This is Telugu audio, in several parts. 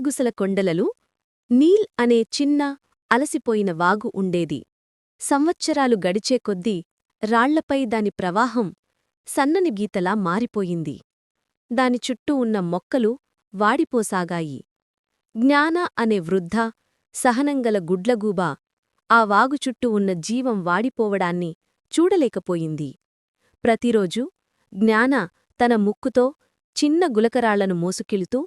గుసగుసల కొండలలో నీల్ అనే చిన్న అలసిపోయిన వాగు ఉండేది. సంవత్సరాలు గడిచే కొద్దీ రాళ్లపై దాని ప్రవాహం సన్నని గీతలా మారిపోయింది. దాని చుట్టూ ఉన్న మొక్కలు వాడిపోసాగాయి. జ్ఞాన అనే వృద్ధ సహనంగల గుడ్లగూబ ఆ వాగు చుట్టూ ఉన్న జీవం వాడిపోవడాన్ని చూడలేకపోయింది. ప్రతిరోజూ జ్ఞాన తన ముక్కుతో చిన్న గులకరాళ్లను మోసుకెళుతూ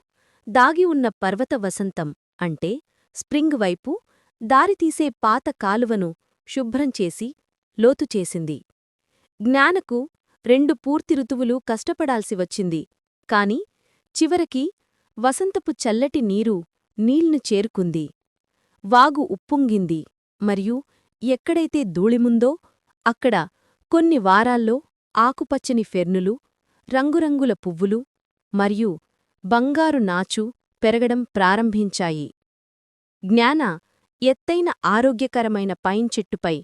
దాగి ఉన్న పర్వత వసంతం అంటే స్ప్రింగ్ వైపు దారితీసే పాత కాలువను శుభ్రంచేసి లోతుచేసింది. జ్ఞానకు 2 పూర్తి ఋతువులు కష్టపడాల్సి వచ్చింది. కాని చివరికి వసంతపు చల్లటి నీరు నీల్ను చేరుకుంది. వాగు ఉప్పొంగింది మరియు ఎక్కడైతే ధూళిముందో అక్కడ కొన్ని వారాల్లో ఆకుపచ్చని ఫెర్నులు, రంగురంగుల పువ్వులు మరియు బంగారు నాచు పెరగడం ప్రారంభించాయి. జ్ఞాన ఎత్తైన ఆరోగ్యకరమైన పైన్ చెట్టుపై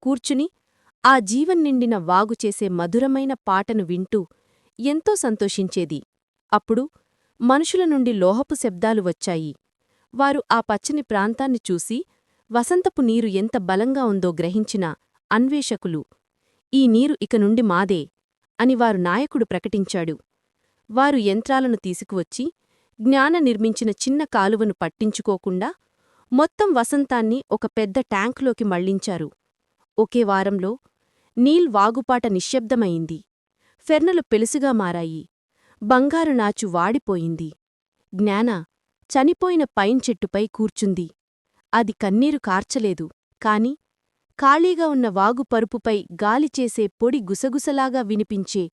కూర్చుని ఆ జీవం నిండిన వాగు చేసే మధురమైన పాటను వింటూ ఎంతో సంతోషించేది. అప్పుడు మనుషుల నుండి లోహపు శబ్దాలు వచ్చాయి. వారు ఆ పచ్చని ప్రాంతాన్ని చూసి వసంతపు నీరు ఎంత బలంగా ఉందో గ్రహించిన అన్వేషకులు, ఈ నీరు ఇక నుండి మాదే అని వారు నాయకుడు ప్రకటించాడు. వారు యంత్రాలను తీసుకువచ్చి జ్ఞాన నిర్మించిన చిన్న కాలువను పట్టించుకోకుండా మొత్తం వసంతాన్ని ఒక పెద్ద ట్యాంకులోకి మళ్లించారు. ఒకే వారంలో నీల్ వాగుపాట నిశ్శబ్దమయింది. ఫెర్నలు పెలుసుగా మారాయి. బంగారు నాచు వాడిపోయింది. జ్ఞాన చనిపోయిన పైన్ చెట్టుపై కూర్చుంది. అది కన్నీరు కార్చలేదు, కాని ఖాళీగా ఉన్న వాగు పరుపుపై గాలిచేసే పొడి గుసగుసలాగా వినిపించే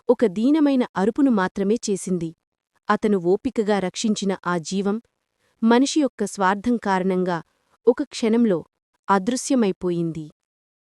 ఒక దీనమైన అరుపును మాత్రమే చేసింది. అతను ఓపికగా రక్షించిన ఆ జీవం మనిషి యొక్క స్వార్థం కారణంగా ఒక క్షణంలో అదృశ్యమైపోయింది.